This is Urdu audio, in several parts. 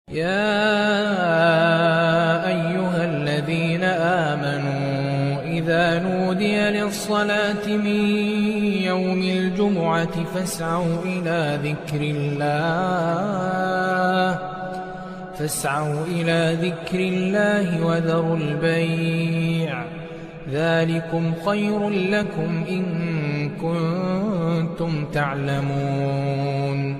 يا أيها الذين آمنوا إذا نودي للصلاة من يوم الجمعة فاسعوا إلى ذكر الله وذروا البيع ذلكم خير لكم إن كنتم تعلمون۔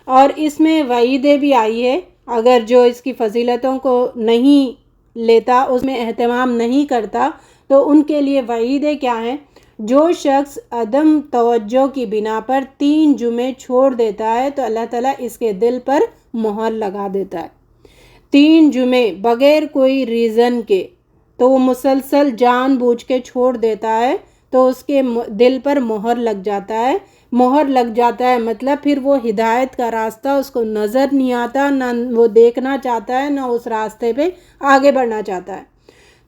اور اس میں وعیدیں بھی آئی ہے، اگر جو اس کی فضیلتوں کو نہیں لیتا، اس میں اہتمام نہیں کرتا، تو ان کے لیے وعیدیں کیا ہیں؟ جو شخص عدم توجہ کی بنا پر 3 جمعے چھوڑ دیتا ہے تو اللہ تعالیٰ اس کے دل پر مہر لگا دیتا ہے۔ 3 جمعے بغیر کوئی ریزن کے، تو وہ مسلسل جان بوجھ کے چھوڑ دیتا ہے تو اس کے دل پر مہر لگ جاتا ہے۔ مہر لگ جاتا ہے مطلب پھر وہ ہدایت کا راستہ اس کو نظر نہیں آتا، نہ وہ دیکھنا چاہتا ہے، نہ اس راستے پہ آگے بڑھنا چاہتا ہے۔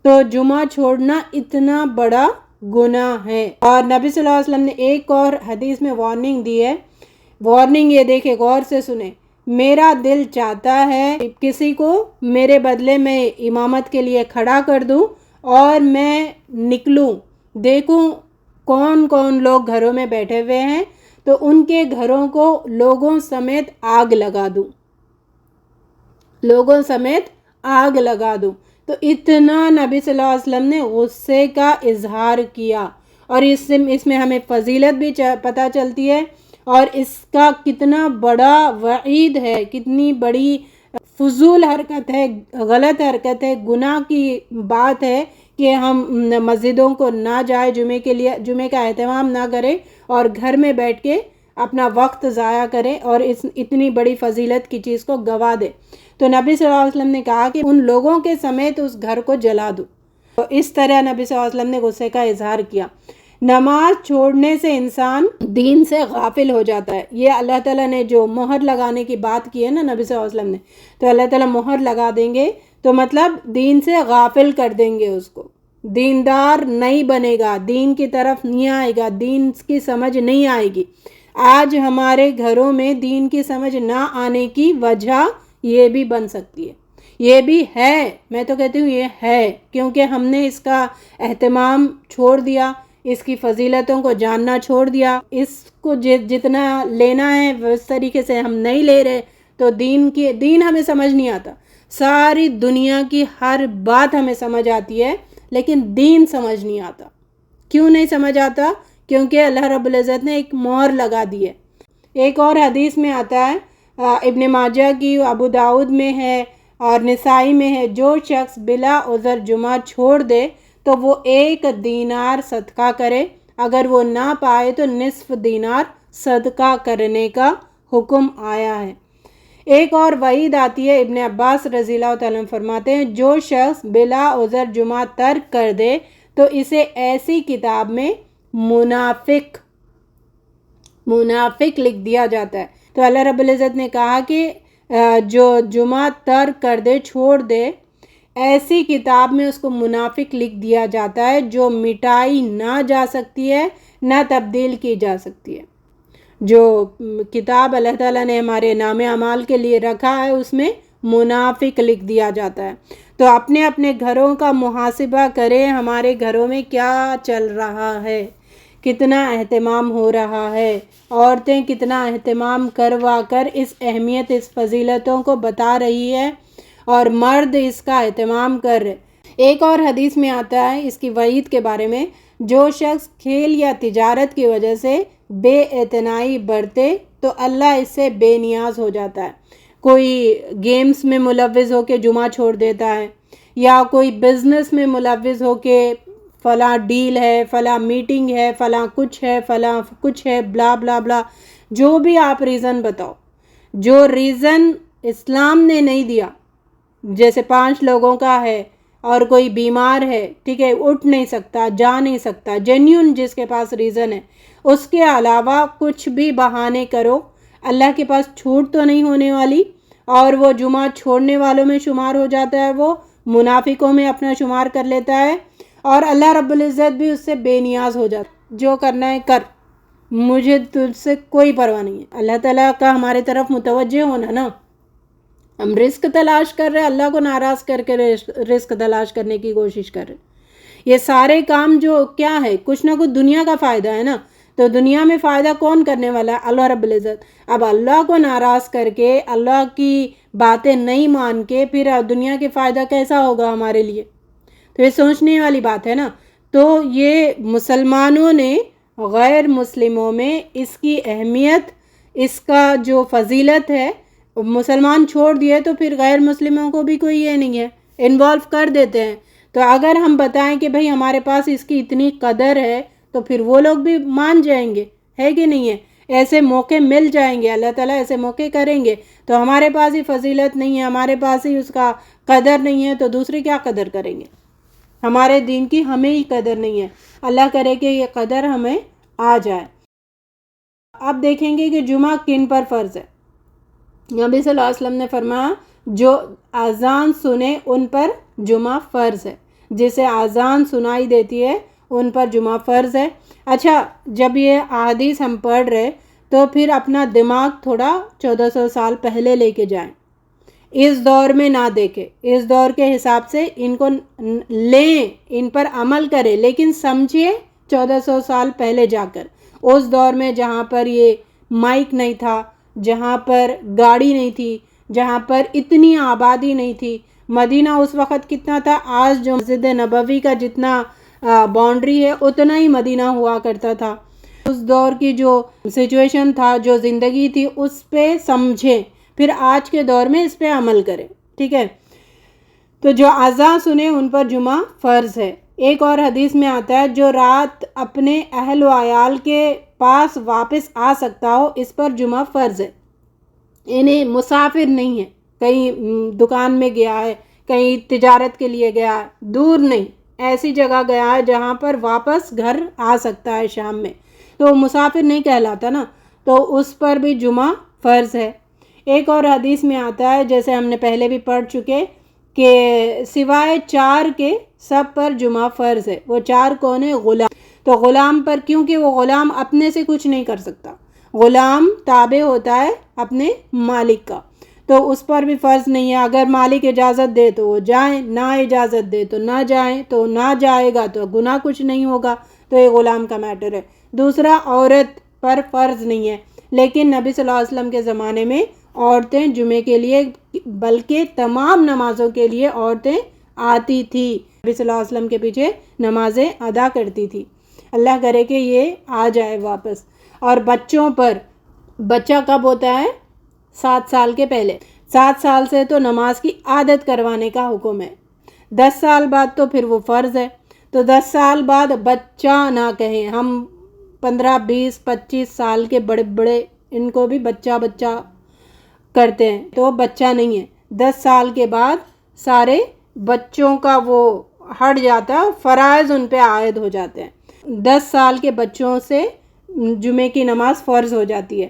تو جمعہ چھوڑنا اتنا بڑا گناہ ہے۔ اور نبی صلی اللہ علیہ وسلم نے ایک اور حدیث میں وارننگ دی ہے۔ وارننگ یہ دیکھے، غور سے سنیں۔ میرا دل چاہتا ہے کسی کو میرے بدلے میں امامت کے لیے کھڑا کر دوں اور میں نکلوں، دیکھوں کون کون لوگ گھروں میں بیٹھے ہوئے ہیں، تو ان کے گھروں کو لوگوں سمیت آگ لگا دوں، لوگوں سمیت آگ لگا دوں۔ تو اتنا نبی صلی اللہ علیہ وسلم نے غصے کا اظہار کیا، اور اس میں ہمیں فضیلت بھی پتہ چلتی ہے، اور اس کا کتنا بڑا وعید ہے، کتنی بڑی فضول حرکت ہے، غلط حرکت ہے، گناہ کی بات ہے کہ ہم مسجدوں کو نہ جائے، جمعے کا اہتمام نہ کرے اور گھر میں بیٹھ کے اپنا وقت ضائع کرے اور اس اتنی بڑی فضیلت کی چیز کو گوا دے۔ تو نبی صلی اللہ علیہ وسلم نے کہا کہ ان لوگوں کے سمیت اس گھر کو جلا دو۔ تو اس طرح نبی صلی اللہ علیہ وسلم نے غصے کا اظہار کیا۔ نماز چھوڑنے سے انسان دین سے غافل ہو جاتا ہے۔ یہ اللہ تعالیٰ نے جو مہر لگانے کی بات کی ہے نا نبی صلی اللہ علیہ وسلم نے، تو اللہ تعالیٰ مہر لگا دیں گے تو مطلب دین سے غافل کر دیں گے، اس کو دیندار نہیں بنے گا، دین کی طرف نہیں آئے گا، دین کی سمجھ نہیں آئے گی۔ آج ہمارے گھروں میں دین کی سمجھ نہ آنے کی وجہ یہ بھی بن سکتی ہے، یہ بھی ہے، میں تو کہتی ہوں یہ ہے، کیونکہ ہم نے اس کا اہتمام چھوڑ دیا، اس کی فضیلتوں کو جاننا چھوڑ دیا، اس کو جتنا لینا ہے اس طریقے سے ہم نہیں لے رہے، تو دین ہمیں سمجھ نہیں آتا۔ ساری دنیا کی ہر بات ہمیں سمجھ آتی ہے لیکن دین سمجھ نہیں آتا۔ کیوں نہیں سمجھ آتا؟ کیونکہ اللہ رب العزت نے ایک مہر لگا دی ہے۔ ایک اور حدیث میں آتا ہے، ابن ماجہ کی، ابو داؤد میں ہے اور نسائی میں ہے، جو شخص بلا عذر جمعہ چھوڑ دے تو وہ 1 دینار صدقہ کرے، اگر وہ نہ پائے تو نصف دینار صدقہ کرنے کا حکم آیا ہے۔ ایک اور وعید آتی ہے، ابن عباس رضی اللہ تعالیٰ عنہ فرماتے ہیں، جو شخص بلا عذر جمعہ ترک کر دے تو اسے ایسی کتاب میں منافق لکھ دیا جاتا ہے۔ تو اللہ رب العزت نے کہا کہ جو جمعہ ترک کر دے، چھوڑ دے، ایسی کتاب میں اس کو منافق لکھ دیا جاتا ہے جو مٹائی نہ جا سکتی ہے، نہ تبدیل کی جا سکتی ہے۔ جو کتاب اللہ تعالیٰ نے ہمارے نام اعمال کے لیے رکھا ہے اس میں منافق لکھ دیا جاتا ہے۔ تو اپنے اپنے گھروں کا محاسبہ کریں، ہمارے گھروں میں کیا چل رہا ہے، کتنا اہتمام ہو رہا ہے، عورتیں کتنا اہتمام کروا کر اس اہمیت، اس فضیلتوں کو بتا رہی ہے، اور مرد اس کا اہتمام کر رہے۔ ایک اور حدیث میں آتا ہے اس کی وعید کے بارے میں، جو شخص کھیل یا تجارت کی وجہ سے بے اعتنائی برتے تو اللہ اس سے بے نیاز ہو جاتا ہے۔ کوئی گیمز میں ملوث ہو کے جمعہ چھوڑ دیتا ہے، یا کوئی بزنس میں ملوث ہو کے فلاں ڈیل ہے، فلاں میٹنگ ہے، فلاں کچھ ہے، بلا بلا بلا، جو بھی آپ ریزن بتاؤ، جو ریزن اسلام نے نہیں دیا، جیسے 5 لوگوں کا ہے اور کوئی بیمار ہے، ٹھیک ہے، اٹھ نہیں سکتا، جا نہیں سکتا، جینیون جس کے پاس ریزن ہے، اس کے علاوہ کچھ بھی بہانے کرو، اللہ کے پاس چھوٹ تو نہیں ہونے والی، اور وہ جمعہ چھوڑنے والوں میں شمار ہو جاتا ہے، وہ منافقوں میں اپنا شمار کر لیتا ہے، اور اللہ رب العزت بھی اس سے بے نیاز ہو جاتا ہے۔ جو کرنا ہے کر، مجھے تجھ سے کوئی پرواہ نہیں ہے۔ اللہ تعالیٰ کا ہمارے طرف متوجہ ہونا نا، ہم رزق تلاش کر رہے ہیں، اللہ کو ناراض کر کے رزق تلاش کرنے کی کوشش کر رہے ہیں۔ یہ سارے کام جو کیا ہے، کچھ نہ کچھ دنیا کا فائدہ ہے نا، تو دنیا میں فائدہ کون کرنے والا ہے؟ اللہ رب العزت۔ اب اللہ کو ناراض کر کے، اللہ کی باتیں نہیں مان کے، پھر دنیا کے فائدہ کیسا ہوگا ہمارے لیے؟ تو یہ سوچنے والی بات ہے نا۔ تو یہ مسلمانوں نے غیر مسلموں میں اس کی اہمیت، اس کا جو فضیلت ہے، مسلمان چھوڑ دیے تو پھر غیر مسلموں کو بھی کوئی یہ نہیں ہے، انوالو کر دیتے ہیں۔ تو اگر ہم بتائیں کہ بھئی ہمارے پاس اس کی اتنی قدر ہے تو پھر وہ لوگ بھی مان جائیں گے، ہے کہ نہیں ہے؟ ایسے موقع مل جائیں گے، اللہ تعالیٰ ایسے موقع کریں گے۔ تو ہمارے پاس ہی فضیلت نہیں ہے، ہمارے پاس ہی اس کا قدر نہیں ہے، تو دوسرے کیا قدر کریں گے؟ ہمارے دین کی ہمیں ہی قدر نہیں ہے۔ اللہ کرے کہ یہ قدر ہمیں آ جائے۔ اب دیکھیں گے کہ جمعہ کن پر فرض ہے۔ نبی صلی اللہ علیہ وسلم نے فرمایا جو اذان سنے ان پر جمعہ فرض ہے، جسے اذان سنائی دیتی ہے ان پر جمعہ فرض ہے۔ اچھا، جب یہ احادیث ہم پڑھ رہے تو پھر اپنا دماغ تھوڑا 1400 سال پہلے لے کے جائیں، اس دور میں نہ دیکھیں، اس دور کے حساب سے ان کو لیں، ان پر عمل کریں، لیکن سمجھیے 1400 سال پہلے جا کر، اس دور میں جہاں پر یہ مائک نہیں تھا، جہاں پر گاڑی نہیں تھی، جہاں پر اتنی آبادی نہیں تھی۔ مدینہ اس وقت کتنا تھا؟ آج جو مسجد نبوی کا جتنا باؤنڈری ہے اتنا ہی مدینہ ہوا کرتا تھا۔ اس دور کی جو سچویشن تھا، جو زندگی تھی، اس پہ سمجھیں، پھر آج کے دور میں اس پہ عمل کریں، ٹھیک ہے؟ تو جو اذان سنے ان پر جمعہ فرض ہے۔ ایک اور حدیث میں آتا ہے جو رات اپنے اہل و عیال کے پاس واپس آ سکتا ہو اس پر جمعہ فرض ہے۔ یعنی مسافر نہیں ہے، کہیں دکان میں گیا ہے، کہیں تجارت کے لیے گیا ہے، دور نہیں، ایسی جگہ گیا ہے جہاں پر واپس گھر آ سکتا ہے شام میں، تو مسافر نہیں کہلاتا نا، تو اس پر بھی جمعہ فرض ہے۔ ایک اور حدیث میں آتا ہے، جیسے ہم نے پہلے بھی پڑھ چکے، کہ سوائے 4 کے سب پر جمعہ فرض ہے۔ وہ 4 کون ہے؟ غلام۔ تو غلام پر، کیونکہ وہ غلام اپنے سے کچھ نہیں کر سکتا، غلام تابع ہوتا ہے اپنے مالک کا، تو اس پر بھی فرض نہیں ہے۔ اگر مالک اجازت دے تو وہ جائیں، نہ اجازت دے تو نہ جائیں، تو نہ جائے گا تو گناہ کچھ نہیں ہوگا۔ تو یہ غلام کا میٹر ہے۔ دوسرا، عورت پر فرض نہیں ہے، لیکن نبی صلی اللہ علیہ وسلم کے زمانے میں عورتیں جمعے کے لیے، بلکہ تمام نمازوں کے لیے عورتیں آتی تھی، نبی صلی اللہ علیہ وسلم کے پیچھے نمازیں ادا کرتی تھی۔ اللہ کرے کہ یہ آ جائے واپس۔ اور بچوں پر، بچہ کب ہوتا ہے؟ 7 سال کے پہلے، 7 سال سے تو نماز کی عادت کروانے کا حکم ہے، 10 سال بعد تو پھر وہ فرض ہے۔ تو 10 سال بعد بچہ نہ کہیں، ہم 15 20 25 سال کے بڑے بڑے ان کو بھی بچہ بچہ کرتے ہیں، تو بچہ نہیں ہے۔ 10 سال کے بعد سارے بچوں کا وہ ہٹ جاتا ہے، فرائض ان پہ عائد ہو جاتے ہیں۔ 10 سال کے بچوں سے جمعے کی نماز فرض ہو جاتی ہے۔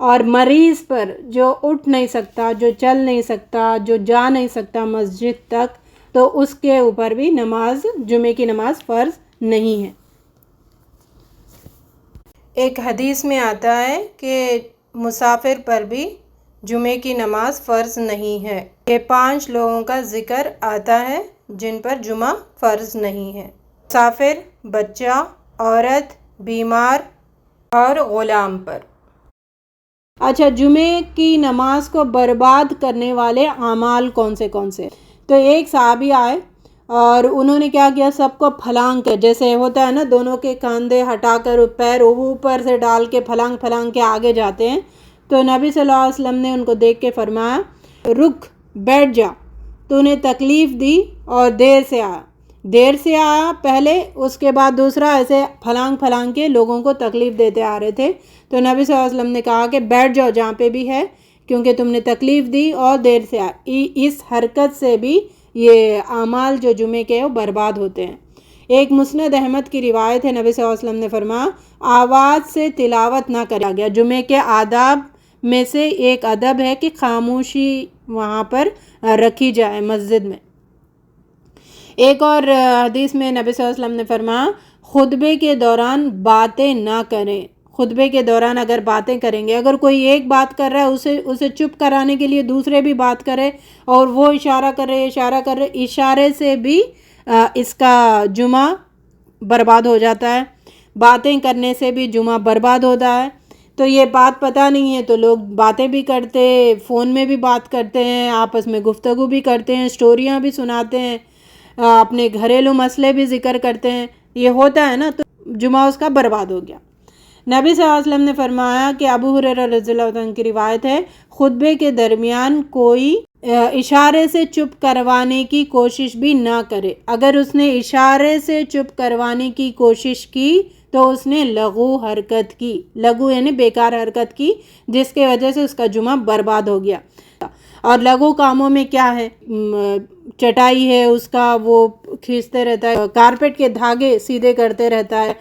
اور مریض پر، جو اٹھ نہیں سکتا، جو چل نہیں سکتا، جو جا نہیں سکتا مسجد تک، تو اس کے اوپر بھی نماز، جمعے کی نماز فرض نہیں ہے۔ ایک حدیث میں آتا ہے کہ مسافر پر بھی جمعے کی نماز فرض نہیں ہے۔ یہ 5 لوگوں کا ذکر آتا ہے جن پر جمعہ فرض نہیں ہے: مسافر، بچہ، عورت، بیمار اور غلام پر۔ اچھا، جمعے کی نماز کو برباد کرنے والے اعمال کون سے؟ تو ایک صحابی آئے اور انہوں نے کیا کیا، سب کو پھلانگ کے، جیسے ہوتا ہے نا، دونوں کے کاندھے ہٹا کر پیر اوپر سے ڈال کے پھلانگ کے آگے جاتے ہیں۔ تو نبی صلی اللہ علیہ وسلم نے ان کو دیکھ کے فرمایا، رک، بیٹھ جا، تو انہیں تکلیف دی اور دیر سے آیا پہلے، اس کے بعد دوسرا، ایسے پھلانگ کے لوگوں کو تکلیف دیتے آ رہے تھے۔ تو نبی صلی اللہ علیہ وسلم نے کہا کہ بیٹھ جاؤ جہاں پہ بھی ہے، کیونکہ تم نے تکلیف دی اور دیر سے آئے۔ اس حرکت سے بھی یہ اعمال جو جمعے کے وہ برباد ہوتے ہیں۔ ایک مسند احمد کی روایت ہے، نبی صلی اللہ علیہ وسلم نے فرمایا، آواز سے تلاوت نہ کرا گیا۔ جمعے کے آداب میں سے ایک ادب ہے کہ خاموشی وہاں پر رکھی جائے مسجد میں۔ ایک اور حدیث میں نبی صلی اللہ علیہ وسلم نے فرمایا، خطبے کے دوران باتیں نہ کریں، خطبے کے دوران اگر باتیں کریں گے، اگر کوئی ایک بات کر رہا ہے اسے چپ کرانے کے لیے دوسرے بھی بات کرے اور وہ اشارہ کر رہے اشارے سے بھی اس کا جمعہ برباد ہو جاتا ہے، باتیں کرنے سے بھی جمعہ برباد ہوتا ہے۔ تو یہ بات پتہ نہیں ہے تو لوگ باتیں بھی کرتے، فون میں بھی بات کرتے ہیں، آپس میں گفتگو بھی کرتے ہیں، سٹوریاں بھی سناتے ہیں، اپنے گھریلو مسئلے بھی ذکر کرتے ہیں، یہ ہوتا ہے نا، تو جمعہ اس کا برباد ہو گیا۔ نبی صلی اللہ علیہ وسلم نے فرمایا کہ ابو ہریرہ رضی اللہ عنہ کی روایت ہے، خطبے کے درمیان کوئی اشارے سے چپ کروانے کی کوشش بھی نہ کرے، اگر اس نے اشارے سے چپ کروانے کی کوشش کی تو اس نے لغو حرکت کی، لغو یعنی بیکار حرکت کی، جس کی وجہ سے اس کا جمعہ برباد ہو گیا۔ اور لغو کاموں میں کیا ہے، چٹائی ہے اس کا وہ کھینچتے رہتا ہے، کارپیٹ کے دھاگے سیدھے کرتے رہتا ہے،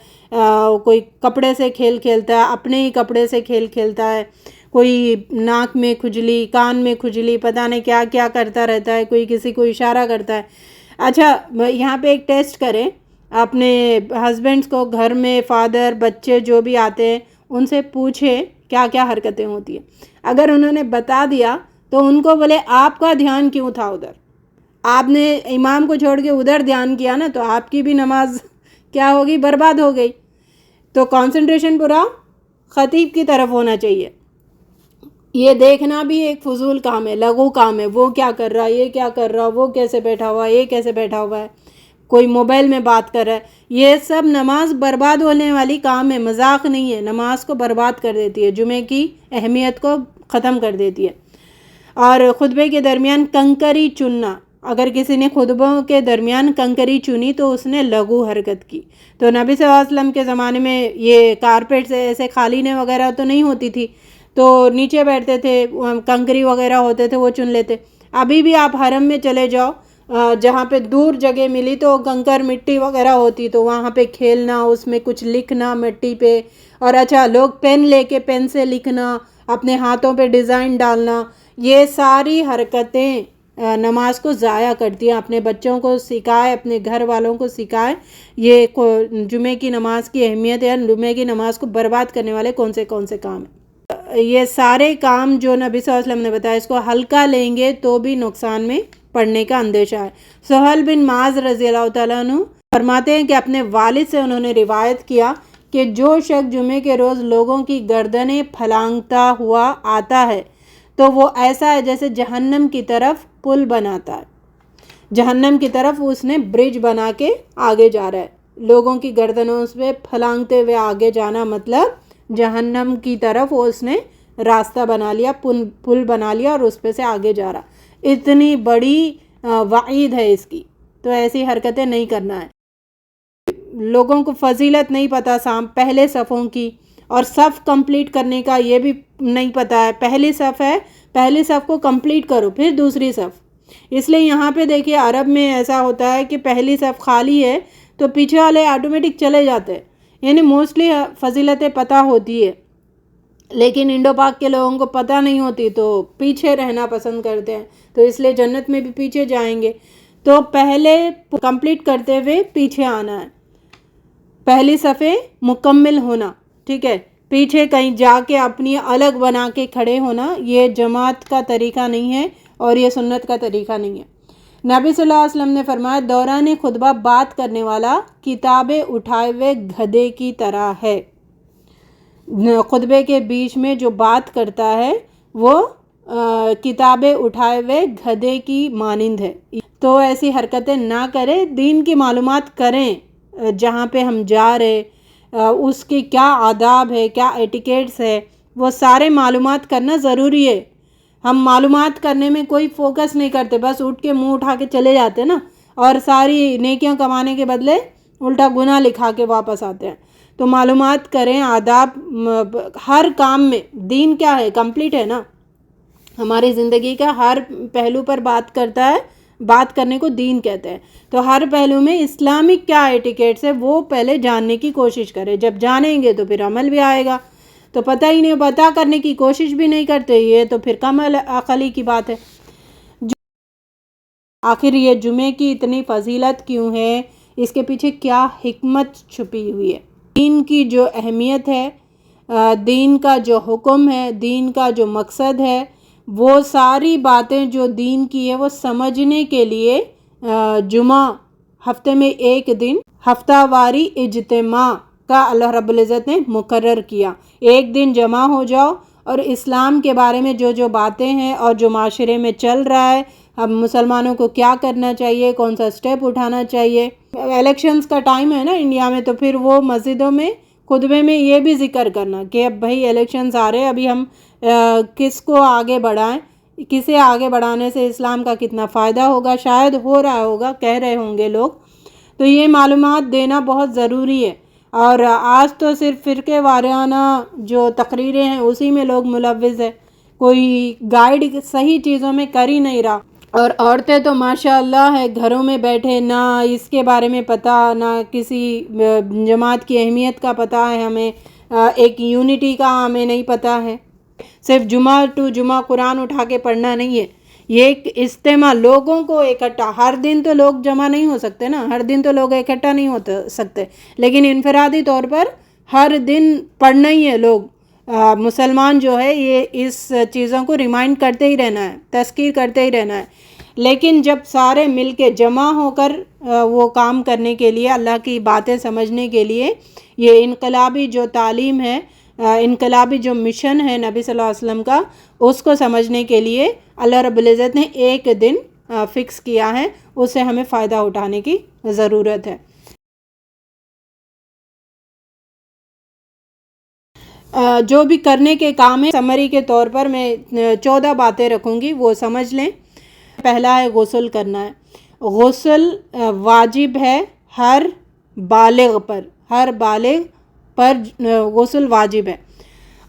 کوئی کپڑے سے کھیل کھیلتا ہے، اپنے ہی کپڑے سے کھیل کھیلتا ہے، کوئی ناک میں کھجلی، کان میں کھجلی، پتہ نہیں کیا کیا کرتا رہتا ہے، کوئی کسی کو اشارہ کرتا ہے۔ اچھا یہاں پہ ایک ٹیسٹ کریں، اپنے ہسبینڈس کو گھر میں، فادر، بچے جو بھی آتے ہیں ان سے پوچھیں کیا کیا حرکتیں ہوتی ہیں، اگر انہوں نے بتا دیا تو ان کو بولے آپ کا دھیان کیوں تھا ادھر، آپ نے امام کو چھوڑ کے ادھر دھیان کیا نا، تو آپ کی بھی نماز کیا ہوگی، برباد ہو گئی۔ تو کنسنٹریشن پورا خطیب کی طرف ہونا چاہیے۔ یہ دیکھنا بھی ایک فضول کام ہے، لغو کام ہے، وہ کیا کر رہا ہے، یہ کیا کر رہا ہے، وہ کیسے بیٹھا ہوا ہے، یہ کیسے بیٹھا ہوا ہے، کوئی موبائل میں بات کر رہا ہے، یہ سب نماز برباد ہونے والی کام ہے، مذاق نہیں ہے، نماز کو برباد کر دیتی ہے، جمعے کی اہمیت کو ختم کر دیتی ہے۔ اور خطبے کے درمیان کنکری چننا، اگر کسی نے خطبوں کے درمیان کنکری چنی تو اس نے لغو حرکت کی۔ تو نبی صلی اللہ علیہ وسلم کے زمانے میں یہ کارپیٹ سے ایسے قالینیں وغیرہ تو نہیں ہوتی تھی، تو نیچے بیٹھتے تھے، کنکری وغیرہ ہوتے تھے وہ چن لیتے۔ ابھی بھی آپ حرم میں چلے جاؤ، جہاں پہ دور جگہ ملی تو کنکر مٹی وغیرہ ہوتی تو وہاں پہ کھیلنا، اس میں کچھ لکھنا مٹی پہ، اور اچھا لوگ پین لے کے پین سے لکھنا، اپنے ہاتھوں پہ ڈیزائن ڈالنا، یہ ساری حرکتیں نماز کو ضائع کرتی ہیں۔ اپنے بچوں کو سکھائے، اپنے گھر والوں کو سکھائے یہ جمعے کی نماز کی اہمیت ہے، جمعے کی نماز کو برباد کرنے والے کون سے کام ہیں۔ یہ سارے کام جو نبی صلی اللہ علیہ وسلم نے بتایا، اس کو ہلکا لیں گے تو بھی نقصان میں پڑنے کا اندیشہ ہے۔ سہل بن معاذ رضی اللہ تعالیٰ عنہ فرماتے ہیں کہ اپنے والد سے انہوں نے روایت کیا کہ جو شخص جمعے کے روز لوگوں کی گردنیں پھلانگتا ہوا آتا ہے تو وہ ایسا ہے جیسے جہنم کی طرف پل بناتا ہے، جہنم کی طرف اس نے برج بنا کے آگے جا رہا ہے، لوگوں کی گردنوں پہ پھلانگتے ہوئے آگے جانا مطلب جہنم کی طرف وہ اس نے راستہ بنا لیا، پل بنا لیا اور اس پہ سے آگے جا رہا۔ اتنی بڑی وعید ہے اس کی، تو ایسی حرکتیں نہیں کرنا ہے۔ لوگوں کو فضیلت نہیں پتہ پہلے صفوں کی، اور صف کمپلیٹ کرنے کا یہ بھی نہیں پتہ ہے، پہلی صف ہے، پہلی صف کو کمپلیٹ کرو پھر دوسری صف۔ اس لیے یہاں پہ دیکھیے عرب میں ایسا ہوتا ہے کہ پہلی صف خالی ہے تو پیچھے والے آٹومیٹک چلے جاتے ہیں، یعنی موسٹلی فضیلتیں پتہ ہوتی ہے، لیکن انڈو پاک کے لوگوں کو پتہ نہیں ہوتی تو پیچھے رہنا پسند کرتے ہیں، تو اس لیے جنت میں بھی پیچھے جائیں گے۔ تو پہلے کمپلیٹ کرتے ہوئے پیچھے آنا ہے، پہلی صفیں مکمل ہونا، ٹھیک ہے، پیچھے کہیں جا کے اپنی الگ بنا کے کھڑے ہونا یہ جماعت کا طریقہ نہیں ہے اور یہ سنت کا طریقہ نہیں ہے۔ نبی صلی اللہ علیہ وسلم نے فرمایا دوران خطبہ بات کرنے والا کتابیں اٹھائے ہوئے گدھے کی طرح ہے، خطبے کے بیچ میں جو بات کرتا ہے وہ کتابیں اٹھائے ہوئے گدھے کی مانند ہے۔ تو ایسی حرکتیں نہ کریں، دین کی معلومات کریں، جہاں پہ ہم جا رہے اس کی کیا آداب ہے، کیا ایٹیکیٹس ہے، وہ سارے معلومات کرنا ضروری ہے۔ ہم معلومات کرنے میں کوئی فوکس نہیں کرتے، بس اٹھ کے منہ اٹھا کے چلے جاتے نا، اور ساری نیکیاں کمانے کے بدلے الٹا گناہ لکھا کے واپس آتے ہیں۔ تو معلومات کریں، آداب ہر کام میں، دین کیا ہے، کمپلیٹ ہے نا، ہماری زندگی کا ہر پہلو پر بات کرتا ہے، بات کرنے کو دین کہتے ہیں، تو ہر پہلو میں اسلامک کیا ایٹیکیٹس ہے وہ پہلے جاننے کی کوشش کریں، جب جانیں گے تو پھر عمل بھی آئے گا۔ تو پتہ ہی نہیں، پتہ کرنے کی کوشش بھی نہیں کرتے، یہ تو پھر کم عقلی کی بات ہے۔ آخر یہ جمعے کی اتنی فضیلت کیوں ہے، اس کے پیچھے کیا حکمت چھپی ہوئی ہے؟ دین کی جو اہمیت ہے دین کا جو حکم ہے، دین کا جو مقصد ہے، وہ ساری باتیں جو دین کی ہے وہ سمجھنے کے لیے جمعہ ہفتے میں ایک دن ہفتہ واری اجتماع کا اللہ رب العزت نے مقرر کیا۔ ایک دن جمع ہو جاؤ اور اسلام کے بارے میں جو جو باتیں ہیں اور جو معاشرے میں چل رہا ہے، ہم مسلمانوں کو کیا کرنا چاہیے، کون سا سٹیپ اٹھانا چاہیے۔ الیکشنز کا ٹائم ہے نا انڈیا میں، تو پھر وہ مسجدوں میں خطبے میں یہ بھی ذکر کرنا کہ اب بھائی الیکشنز آ رہے، ابھی ہم کس کو آگے بڑھائیں، کسے آگے بڑھانے سے اسلام کا کتنا فائدہ ہوگا، شاید ہو رہا ہوگا، کہہ رہے ہوں گے لوگ، تو یہ معلومات دینا بہت ضروری ہے۔ اور آج تو صرف فرقے وارانہ جو تقریریں ہیں اسی میں لوگ ملوث ہے، کوئی گائیڈ صحیح چیزوں میں کر ہی نہیں رہا۔ اور عورتیں تو ماشاء اللہ ہے، گھروں میں بیٹھے، نہ اس کے بارے میں پتہ، نہ کسی جماعت کی اہمیت کا پتہ ہے ہمیں، ایک یونٹی کا ہمیں نہیں پتہ ہے۔ صرف جمعہ ٹو جمعہ قرآن اٹھا کے پڑھنا نہیں ہے، یہ ایک اجتماع، لوگوں کو اکٹھا۔ ہر دن تو لوگ جمع نہیں ہو سکتے نا، ہر دن تو لوگ اکٹھا نہیں ہو سکتے، لیکن انفرادی طور پر ہر دن پڑھنا ہی ہے۔ لوگ مسلمان جو ہے یہ اس چیزوں کو ریمائنڈ کرتے ہی رہنا ہے، تذکیر کرتے ہی رہنا ہے۔ لیکن جب سارے مل کے جمع ہو کر وہ کام کرنے کے لیے، اللہ کی باتیں سمجھنے کے لیے، یہ انقلابی جو تعلیم ہے، انقلابی جو مشن ہے نبی صلی اللہ علیہ وسلم کا، اس کو سمجھنے کے لیے اللہ رب العزت نے ایک دن فکس کیا ہے، اس سے ہمیں فائدہ اٹھانے کی ضرورت ہے۔ جو بھی کرنے کے کام ہے، سمری کے طور پر میں 14 باتیں رکھوں گی، وہ سمجھ لیں۔ پہلا ہے غسل کرنا ہے۔ غسل واجب ہے ہر بالغ پر، ہر بالغ پر غسل واجب ہے۔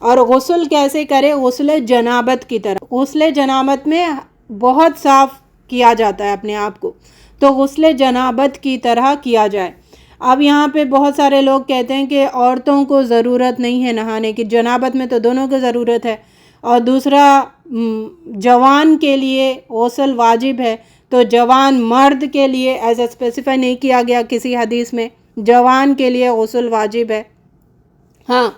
اور غسل کیسے کرے؟ غسل جنابت کی طرح۔ غسل جنابت میں بہت صاف کیا جاتا ہے اپنے آپ کو، تو غسل جنابت کی طرح کیا جائے۔ اب یہاں پہ بہت سارے لوگ کہتے ہیں کہ عورتوں کو ضرورت نہیں ہے نہانے کی، جنابت میں تو دونوں کو ضرورت ہے۔ اور دوسرا، جوان کے لیے غسل واجب ہے، تو جوان مرد کے لیے ایسا اسپیسیفائی نہیں کیا گیا کسی حدیث میں، جوان کے لیے غسل واجب ہے۔ ہاں،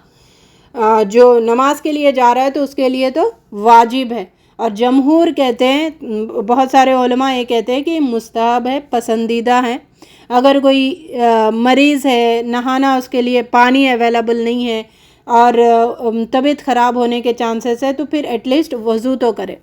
جو نماز کے لیے جا رہا ہے تو اس کے لیے تو واجب ہے۔ اور جمہور کہتے ہیں، بہت سارے علماء یہ کہتے ہیں کہ مستحب ہے، پسندیدہ ہے۔ اگر کوئی مریض ہے، نہانا اس کے لیے پانی اویلیبل نہیں ہے اور طبیعت خراب ہونے کے چانسز ہے، تو پھر ایٹ لیسٹ وضو تو کرے۔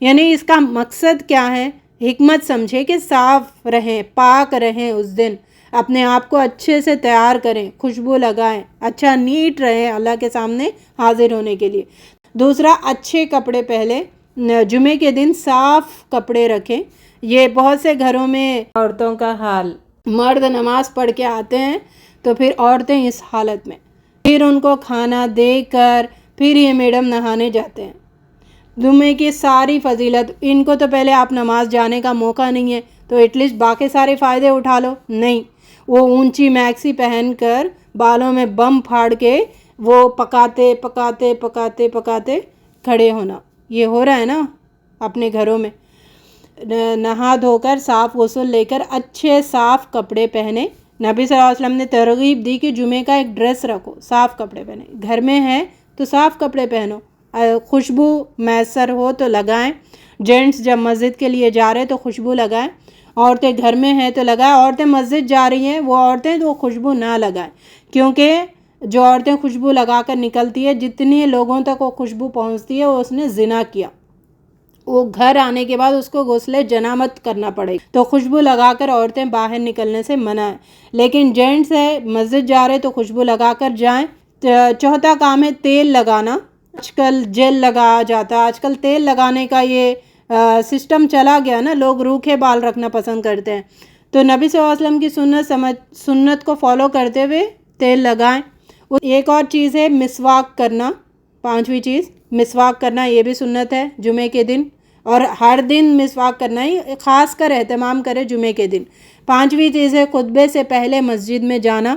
یعنی اس کا مقصد کیا ہے، حکمت سمجھے کہ صاف رہیں، پاک رہیں، اس دن اپنے آپ کو اچھے سے تیار کریں، خوشبو لگائیں، اچھا نیٹ رہیں اللہ کے سامنے حاضر ہونے کے لیے۔ دوسرا، اچھے کپڑے پہلے، جمعے کے دن صاف کپڑے رکھیں۔ یہ بہت سے گھروں میں عورتوں کا حال، مرد نماز پڑھ کے آتے ہیں تو پھر عورتیں اس حالت میں، پھر ان کو کھانا دے کر پھر یہ میڈم نہانے جاتے ہیں۔ جمعے کی ساری فضیلت، ان کو تو پہلے آپ نماز جانے کا موقع نہیں ہے تو ایٹ لیسٹ باقی سارے فائدے اٹھا لو، نہیں، وہ اونچی میکسی پہن کر بالوں میں بم پھاڑ کے وہ پکاتے پکاتے پکاتے پکاتے کھڑے ہونا، یہ ہو رہا ہے نا اپنے گھروں میں۔ نہا دھو کر صاف غسل لے کر اچھے صاف کپڑے پہنے۔ نبی صلی اللہ علیہ وسلم نے ترغیب دی کہ جمعے کا ایک ڈریس رکھو، صاف کپڑے پہنے، گھر میں ہے تو صاف کپڑے پہنو، خوشبو میسر ہو تو لگائیں۔ جینٹس جب مسجد کے لیے جا رہے تو خوشبو لگائیں، عورتیں گھر میں ہیں تو لگائیں۔ عورتیں مسجد جا رہی ہیں، وہ عورتیں تو خوشبو نہ لگائیں، کیونکہ جو عورتیں خوشبو لگا کر نکلتی ہے، جتنے لوگوں تک وہ خوشبو پہنچتی ہے، وہ اس نے زنا کیا، وہ گھر آنے کے بعد اس کو غسل جنابت کرنا پڑے گا۔ تو خوشبو لگا کر عورتیں باہر نکلنے سے منع ہے، لیکن جینٹس ہے مسجد جا رہے تو خوشبو لگا کر جائیں۔ چوتھا کام ہے تیل لگانا۔ آج کل جیل لگایا جاتا ہے، آج کل تیل لگانے کا یہ سسٹم چلا گیا نا، لوگ روکھے بال رکھنا پسند کرتے ہیں، تو نبی صلی اللہ علیہ وسلم کی سنت کو فالو کرتے ہوئے تیل لگائیں۔ ایک اور چیز ہے مسواک کرنا، 5ویں چیز مسواک کرنا، یہ بھی سنت ہے جمعے کے دن، اور ہر دن مسواک کرنا ہی خاص کر اہتمام کرے جمعے کے دن۔ 5ویں چیز ہے خطبے سے پہلے مسجد میں جانا۔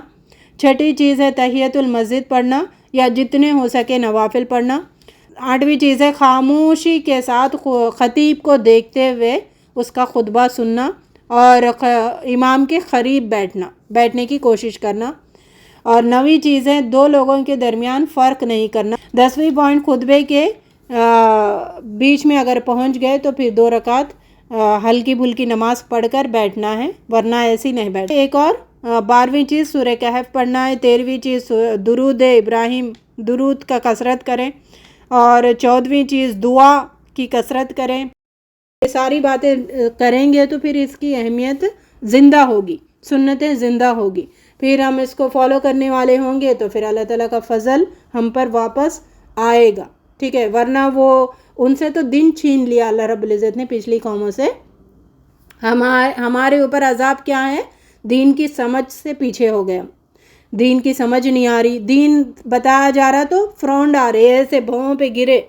6ٹھی چیز ہے تحیۃ المسجد پڑھنا یا جتنے ہو سکے نوافل پڑھنا۔ 8ویں چیز ہے خاموشی کے ساتھ خطیب کو دیکھتے ہوئے اس کا خطبہ سننا اور امام کے قریب بیٹھنے کی کوشش کرنا۔ اور 9ویں چیز ہے 2 لوگوں کے درمیان فرق نہیں کرنا. 10ویں پوائنٹ خطبے کے بیچ میں اگر پہنچ گئے تو پھر 2 رکعت ہلکی بھلکی نماز پڑھ کر بیٹھنا ہے، ورنہ ایسی نہیں بیٹھنا. ایک اور 12ویں چیز سورہ کہف پڑھنا ہے. 13ویں چیز درود ابراہیم، درود کا کثرت کریں. اور 14ویں چیز دعا کی کثرت کریں. یہ ساری باتیں کریں گے تو پھر اس کی اہمیت زندہ ہوگی، سنتیں زندہ ہوگی. پھر ہم اس کو فالو کرنے والے ہوں گے تو پھر اللہ تعالیٰ کا فضل ہم پر واپس آئے گا. ٹھیک ہے، ورنہ وہ ان سے تو دن چھین لیا اللہ رب العزت نے پچھلی قوموں سے. ہمارے اوپر عذاب کیا ہے؟ دین کی سمجھ سے پیچھے ہو گئے. دین کی سمجھ نہیں آ رہی، دین بتایا جا رہا تو فرونڈ آ رہے، ایسے بھوؤں پہ گرے.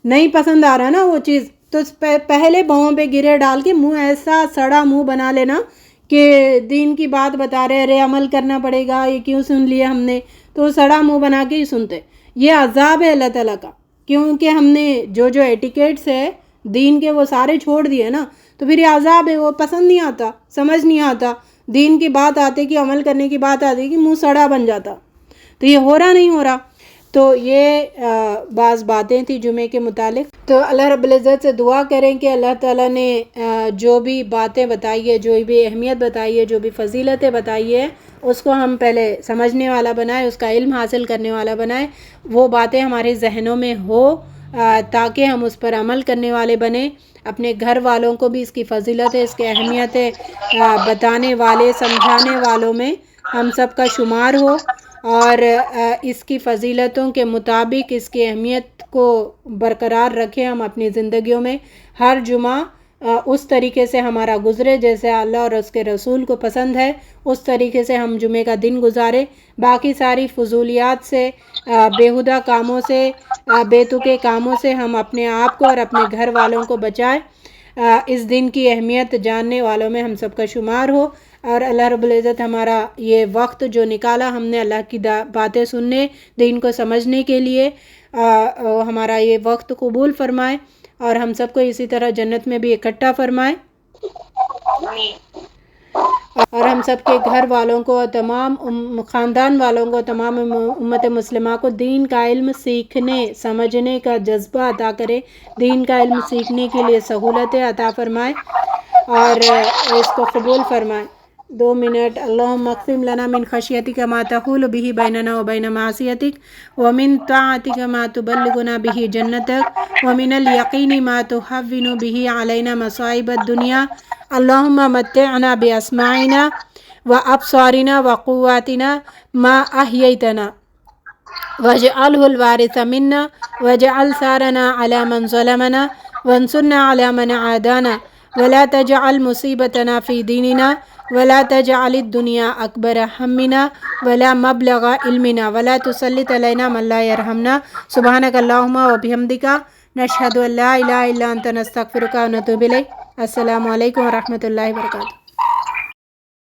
نہیں پسند آ رہا نا وہ چیز تو پہلے بھوؤں پہ گرے ڈال کے منہ ایسا سڑا منہ بنا لینا کہ دین کی بات بتا رہے، ارے عمل کرنا پڑے گا، یہ کیوں سن لیا ہم نے، تو سڑا منہ بنا کے ہی سنتے. یہ عذاب ہے اللہ تعالیٰ کا، کیونکہ ہم نے جو ایٹیکیٹس ہے دین کے وہ سارے چھوڑ دیے نا، تو پھر یہ عذاب ہے. وہ پسند نہیں آتا، سمجھ نہیں آتا. دین کی بات آتے کہ عمل کرنے کی بات آتی کہ منہ سڑا بن جاتا. تو یہ ہو رہا نہیں ہو رہا. تو یہ بعض باتیں تھیں جمعے کے متعلق. تو اللہ رب العزت سے دعا کریں کہ اللہ تعالیٰ نے جو بھی باتیں بتائی ہے، جو بھی اہمیت بتائی ہے، جو بھی فضیلتیں بتائی ہے، اس کو ہم پہلے سمجھنے والا بنائے، اس کا علم حاصل کرنے والا بنائے. وہ باتیں ہمارے ذہنوں میں ہو تاکہ ہم اس پر عمل کرنے والے بنیں. اپنے گھر والوں کو بھی اس کی فضیلتیں، اس کی اہمیتیں بتانے والے، سمجھانے والوں میں ہم سب کا شمار ہو، اور اس کی فضیلتوں کے مطابق اس کی اہمیت کو برقرار رکھیں ہم اپنی زندگیوں میں. ہر جمعہ اس طریقے سے ہمارا گزرے جیسے اللہ اور اس کے رسول کو پسند ہے، اس طریقے سے ہم جمعے کا دن گزارے. باقی ساری فضولیات سے، بیہودہ کاموں سے، بے تکے کاموں سے ہم اپنے آپ کو اور اپنے گھر والوں کو بچائیں. اس دن کی اہمیت جاننے والوں میں ہم سب کا شمار ہو. اور اللہ رب العزت ہمارا یہ وقت جو نکالا ہم نے اللہ کی باتیں سننے، دین کو سمجھنے کے لیے، ہمارا یہ وقت قبول فرمائے اور ہم سب کو اسی طرح جنت میں بھی اکٹھا فرمائے. اور ہم سب کے گھر والوں کو، تمام خاندان والوں کو، تمام امت مسلمہ کو دین کا علم سیکھنے سمجھنے کا جذبہ عطا کرے. دین کا علم سیکھنے کے لیے سہولتیں عطا فرمائے اور اس کو قبول فرمائے. 2 منٹ. اللہم اقسم لنا من خشیتک ما تحول به بیننا وبین معصیتک ومن طاعتک ما تبلغنا به جنتک ومن الیقین ما تهون به علینا مصائب الدنیا. اللہم متعنا باسماعنا وابصارنا وقواتنا ما احییتنا واجعله الوارث منا واجعل ثارنا على من ظلمنا وانصرنا على من عادانا ولا تجعل مصیبتنا في دیننا ولا تجعل الدنيا اکبر همنا ولا مبلغ علمنا ولا تسلط علینا من لا يرحمنا. سبحانک اللہم وبحمدک نشہد ان لا الہ الا انت نستغفرک ونتوب الیک. السلام علیکم ورحمۃ اللہ وبرکاتہ.